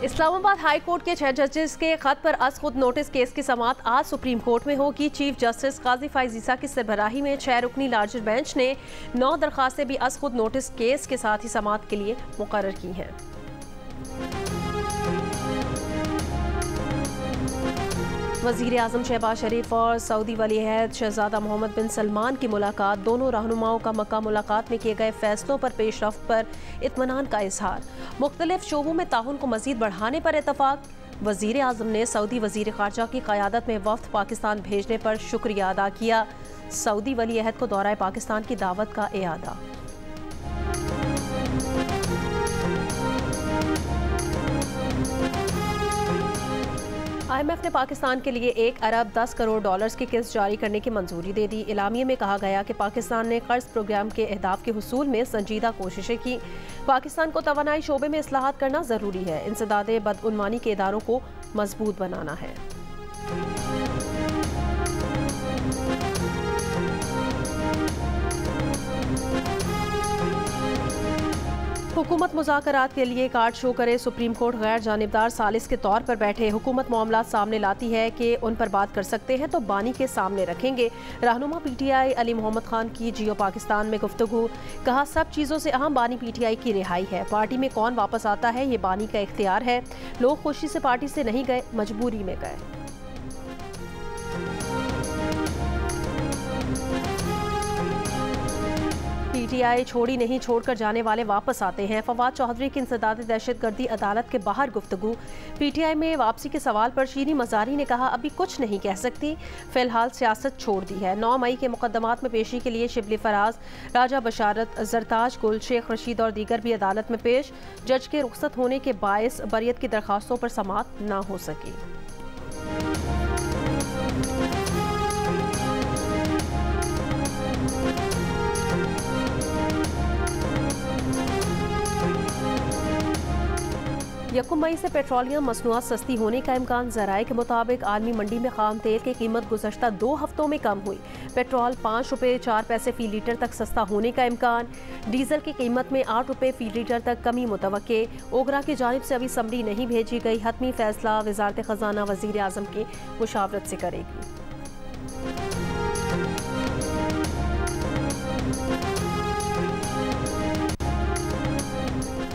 Islamabad high court के 6 जजेस के खत पर अज खुद नोटिस केस की समाअत आज सुप्रीम कोर्ट में होगी। चीफ जस्टिस काजी फैज़ ईसा की सरबराही में 6 रुकनी लार्जर बेंच ने 9 दरखास्तें भी अज खुद नोटिस केस के साथ ही समाअत के लिए मुकर्रर की हैं। वज़ीर आज़म शहबाज शरीफ और सऊदी वली-ए-अहद शहजादा मोहम्मद बिन सलमान की मुलाकात। दोनों रहनुमाओं का मक्का मुलाकात में किए गए फैसलों पर पेशरफ्त पर इत्मीनान का इजहार। मुख्तलिफ शोबों में ताउन को मजीद बढ़ाने पर इतफाक। वज़ीर आज़म ने सऊदी वज़ीर ख़ारजा की क़यादत में वफ़द पाकिस्तान भेजने पर शुक्रिया अदा किया। सऊदी वली-ए-अहद को दौरा पाकिस्तान की दावत का इआदा। IMF ने पाकिस्तान के लिए 1 अरब 10 करोड़ डॉलर्स की किस्त जारी करने की मंजूरी दे दी। इलामिये में कहा गया कि पाकिस्तान ने कर्ज प्रोग्राम के अहदाफ के हुसूल में संजीदा कोशिशें की। पाकिस्तान को तवानाई शोबे में इस्लाहात करना ज़रूरी है। इंसदादे बदउनवानी के इदारों को मजबूत बनाना है। हुकूमत मुज़ाकरात के लिए कार्ड शो करे। सुप्रीम कोर्ट गैर जानिबदार सालिस के तौर पर बैठे। हुकूमत मामलात सामने लाती है कि उन पर बात कर सकते हैं तो बानी के सामने रखेंगे। रहनुमा PTI अली मोहम्मद खान की जियो पाकिस्तान में गुफ्तगू। कहा, सब चीज़ों से अहम बानी PTI की रिहाई है। पार्टी में कौन वापस आता है ये बानी का इख्तियार है। लोग खुशी से पार्टी से नहीं गए, मजबूरी में गए। PTI छोड़ी नहीं, छोड़कर जाने वाले वापस आते हैं। फवाद चौधरी की इंसदाद दहशतगर्दी अदालत के बाहर गुफ्तगू। PTI में वापसी के सवाल पर शीरी मजारी ने कहा, अभी कुछ नहीं कह सकती, फिलहाल सियासत छोड़ दी है। 9 मई के मुकदमात में पेशी के लिए शिबली फराज, राजा बशारत, जरताज गुल, शेख रशीद और दीगर भी अदालत में पेश। जज के रुखसत होने के बायस बरियत की दरखास्तों पर समाअत न हो सकी। यकम मई से पेट्रोलियम मसनूआत सस्ती होने का इम्कान। ज़राए के मुताबिक आलमी मंडी में खाम तेल की कीमत गुज़श्ता 2 हफ्तों में कम हुई। पेट्रोल 5 रुपये 4 पैसे फ़ी लीटर तक सस्ता होने का इम्कान। डीजल की कीमत में 8 रुपये फ़ी लीटर तक कमी मुतवक्के। ओगरा की जानिब से अभी समरी नहीं भेजी गई। हतमी फैसला वज़ारत ख़ज़ाना वज़ीर आज़म की मुशावरत से करेगी।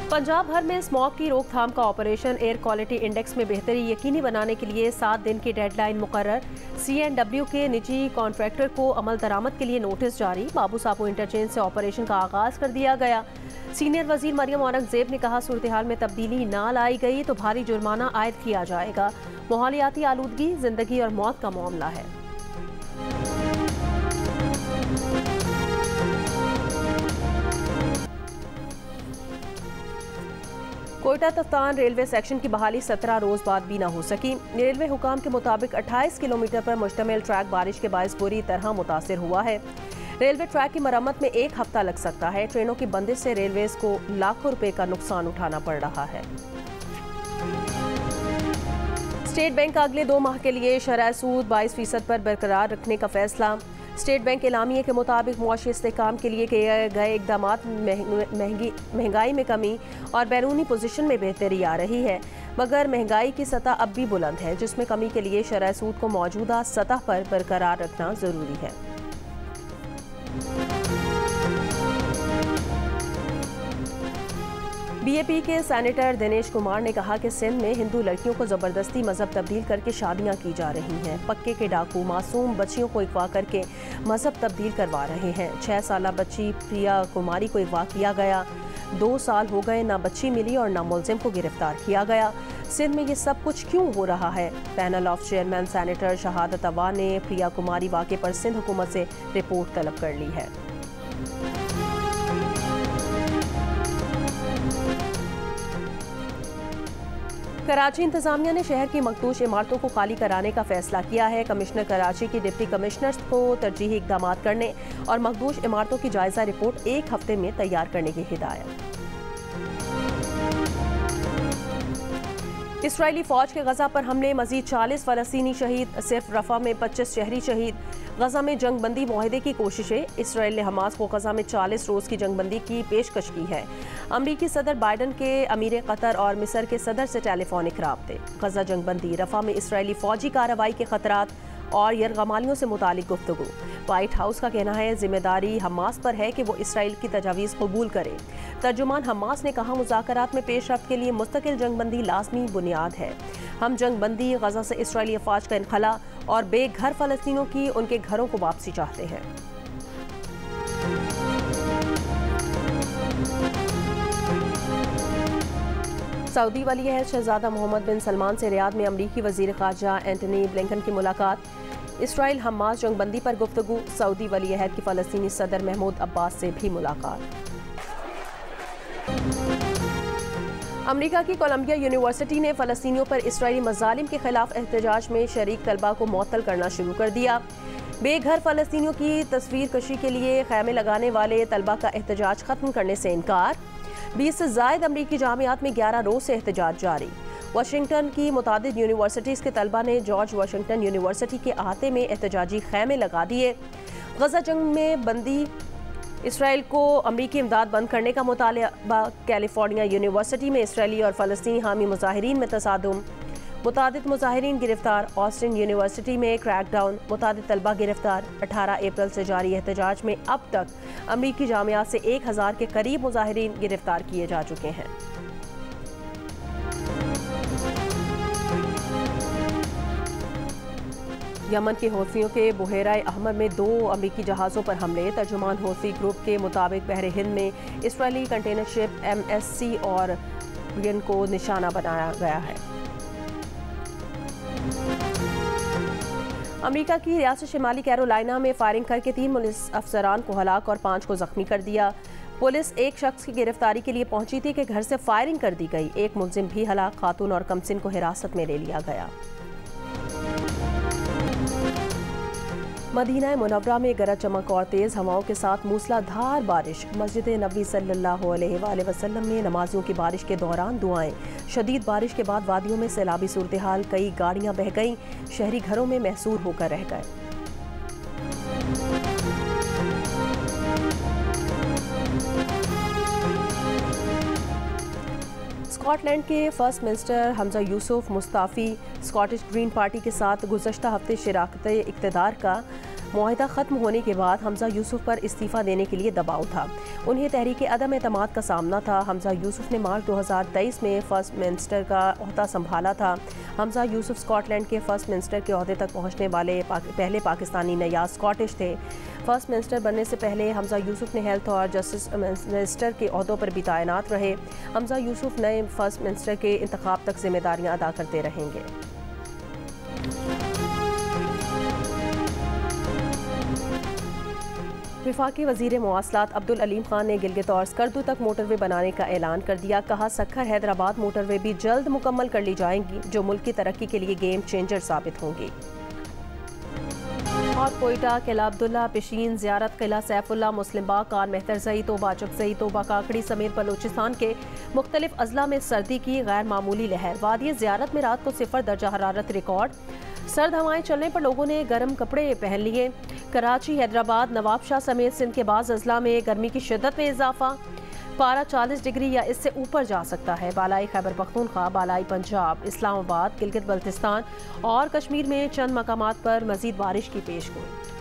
पंजाब भर में स्मॉग की रोकथाम का ऑपरेशन। एयर क्वालिटी इंडेक्स में बेहतरी यकीनी बनाने के लिए 7 दिन की डेडलाइन मुकर्रर। CNW के निजी कॉन्ट्रैक्टर को अमल दरामद के लिए नोटिस जारी। बाबू सापो इंटरचेंज से ऑपरेशन का आगाज कर दिया गया। सीनियर वजीर मरियम औरंगजेब ने कहा, सूरत हाल में तब्दीली ना लाई गई तो भारी जुर्माना आयद किया जाएगा। माहौलियाती आलूदगी जिंदगी और मौत का मामला है। कोयटा तफ्तान रेलवे सेक्शन की बहाली 17 रोज बाद भी न हो सकी। रेलवे हुकाम के मुताबिक 28 किलोमीटर पर मुश्तमिल ट्रैक बारिश के बायस बुरी तरह मुतासिर हुआ है। रेलवे ट्रैक की मरम्मत में 1 हफ्ता लग सकता है। ट्रेनों की बंदिश से रेलवेज को लाखों रुपए का नुकसान उठाना पड़ रहा है। स्टेट बैंक का अगले 2 माह के लिए शरह सूद 22% पर बरकरार रखने का फैसला। स्टेट बैंक एलामिये के मुताबिक मुआशी इस्तेहकाम के लिए किए गए इक़दामात महंगाई में कमी और बैरूनी पोजीशन में बेहतरी आ रही है, मगर महंगाई की सतह अब भी बुलंद है, जिसमें कमी के लिए शरह सूद को मौजूदा सतह पर बरकरार रखना ज़रूरी है। BAP के सेनेटर दिनेश कुमार ने कहा कि सिंध में हिंदू लड़कियों को ज़बरदस्ती मज़हब तब्दील करके शादियां की जा रही हैं। पक्के के डाकू मासूम बच्चियों को अगवा करके मज़हब तब्दील करवा रहे हैं। 6 साला बच्ची प्रिया कुमारी को अगवा किया गया। 2 साल हो गए, ना बच्ची मिली और ना मुलजिम को गिरफ्तार किया गया। सिंध में ये सब कुछ क्यों हो रहा है? पैनल ऑफ चेयरमैन सेनेटर शहादत अवा ने प्रिया कुमारी वाक़े पर सिंध हुकूमत से रिपोर्ट तलब कर ली है। कराची इंतजामिया ने शहर की मखदूश इमारतों को खाली कराने का फैसला किया है। कमिश्नर कराची की डिप्टी कमिश्नर्स को तरजीही इक़दाम करने और मखदूश इमारतों की जायजा रिपोर्ट 1 हफ्ते में तैयार करने की हिदायत। इसराइली फ़ौज के गजा पर हमले, मजीद 40 फ़लस्तीनी शहीद, सिर्फ रफ़ा में 25 शहरी शहीद। गजा में जंगबंदी मुआहदे की कोशिशें, इसराइल ने हमास को गजा में 40 रोज़ की जंगबंदी की पेशकश की है। अमरीकी सदर बाइडन के अमीर कतर और मिस्र के सदर से टेलीफोनिक राब्ते। गजा जंगबंदी, रफ़ा में इसराइली फ़ौजी कार्रवाई के खतरात और यरगमालियों से मुतालिक गुफ्तगू। व्हाइट हाउस का कहना है जिम्मेदारी हमास पर है कि वो इसराइल की तजावीज़ कबूल करे। तर्जुमान हमास ने कहा मुज़ाकरात में पेशरफ्त के लिए मुस्तकिल जंगबंदी लाजमी बुनियाद है। हम जंगबंदी, गजा से इसराइली अफवाज का इनखला और बेघर फ़लस्तीनों की उनके घरों को वापसी चाहते हैं। सऊदी वली अहद शहजादा मोहम्मद बिन सलमान से रियाद में अमरीकी वज़ीर ख़ारजा एंटनी ब्लिंकन की मुलाकात। इसराइल हमास जंगबंदी पर गुफ्तगू। सऊदी वली अहद की फ़लस्तीनी सदर महमूद अब्बास से भी मुलाकात। अमरीका की कोलंबिया यूनिवर्सिटी ने फ़लस्तीनियों पर इसराइली मज़ालिम के खिलाफ एहतजाज में शरीक तलबा को मुअत्तल करना शुरू कर दिया। बेघर फ़लस्तीनियों की तस्वीर कशी के लिए खैमे लगाने वाले तलबा का एहतजाज ख़त्म करने से इनकार। 20 से ज़ायद अमरीकी जामियात में 11 रोज़ से एहतजाज जारी। वाशिंगटन की मुतादिद यूनिवर्सिटीज़ के तलबा ने जॉर्ज वाशिंगटन यूनिवर्सिटी के अहाते में एहतजाजी खैमे लगा दिए। गजा जंग में बंदी इसराइल को अमरीकी इमदाद बंद करने का मुतालबा। कैलिफोर्निया यूनिवर्सिटी में इसराइली और फ़लस्तीनी हामी मुजाहिरीन में तसादुम। मुतादिद मुजाहिरीन गिरफ्तार। ऑस्टिन यूनिवर्सिटी में क्रैकडाउन, मुतादिद तलबा गिरफ्तार। 18 अप्रैल से जारी एहतजाज में अब तक अमरीकी जामियात से 1000 के करीब मुजाहिरीन गिरफ्तार किए जा चुके हैं। यमन के हौथियों के बुहेरा अहमर में 2 अमरीकी जहाज़ों पर हमले। तर्जुमान हौथी ग्रुप के मुताबिक बहर हिंद में इसराइली कंटेनर शिप MSC और को निशाना बनाया गया है। अमेरिका की रियासत शिमाली कैरोलिना में फायरिंग करके 3 पुलिस अफसरान को हलाक और 5 को जख्मी कर दिया। पुलिस एक शख्स की गिरफ्तारी के लिए पहुंची थी कि घर से फायरिंग कर दी गई। एक मुलजिम भी हलाक, खातून और कमसिन को हिरासत में ले लिया गया। मदीना मुनव्वरा में गरज चमक और तेज़ हवाओं के साथ मूसलाधार बारिश। मस्जिद नबी सल्लल्लाहु अलैहि वसल्लम में नमाजियों की बारिश के दौरान दुआएं। शदीद बारिश के बाद वादियों में सैलाबी सूरत हाल, कई गाड़ियां बह गईं, शहरी घरों में महसूर होकर रह गए। स्कॉटलैंड के first minister Hamza Yusuf Mustafi Scottish green party के साथ गुज़श्ता हफ्ते शराकत इक़्तिदार का मुआहिदा ख़त्म होने के बाद हमजा यूसुफ पर इस्तीफ़ा देने के लिए दबाव था। उन्हें तहरीक अदम एतमाद का सामना था। हमजा यूसुफ ने मार्च 2023 में फ़र्स्ट मिनिस्टर का ओहदा संभाला था। हमजा यूसुफ स्कॉटलैंड के फ़र्स्ट मिनिस्टर के ओहदे तक पहुँचने वाले पहले पाकिस्तानी नया स्कॉटिश थे। फ़र्स्ट मिनिस्टर बनने से पहले हमजा यूसुफ ने हेल्थ और जस्टिस मिनिस्टर के ओहदों पर भी तैनात रहे। हमजा यूसुफ नए फ़र्स्ट मिनिस्टर के इंतखाब तक जिम्मेदारियाँ अदा करते रहेंगे। वफाकी वज़ीर मवासलात अब्दुल अलीम खान ने गिलगित और स्कर्दू तक मोटरवे बनाने का ऐलान कर दिया। कहा सक्खर हैदराबाद मोटरवे भी जल्द मुकम्मल कर ली जाएंगी, जो मुल्क की तरक्की के लिए गेम चेंजर साबित होंगी। और कोयटा, किला अब्दुल्ला, पिशीन, ज़ियारत, किला सैफुल्ला, मुस्लिम बाग, कान मेहतरजई, तोबा चकजई, तोबा काकड़ी समेत बलूचिस्तान के मुख्तलिफ अजला में सर्दी की गैर मामूली लहर। वादी ज़ियारत में रात को 0 दर्जा हरारत रिकॉर्ड। सर्द हवाएं चलने पर लोगों ने गर्म कपड़े पहन लिए। कराची, हैदराबाद, नवाबशाह समेत सिंध के बाद अजला में गर्मी की शिद्दत में इजाफा। पारा 40 डिग्री या इससे ऊपर जा सकता है। बालाई खैबर पख्तूनख्वा, बालाई पंजाब, इस्लामाबाद, गिलगित बल्तिस्तान और कश्मीर में चंद मकामात पर मजीद बारिश की पेशगोई।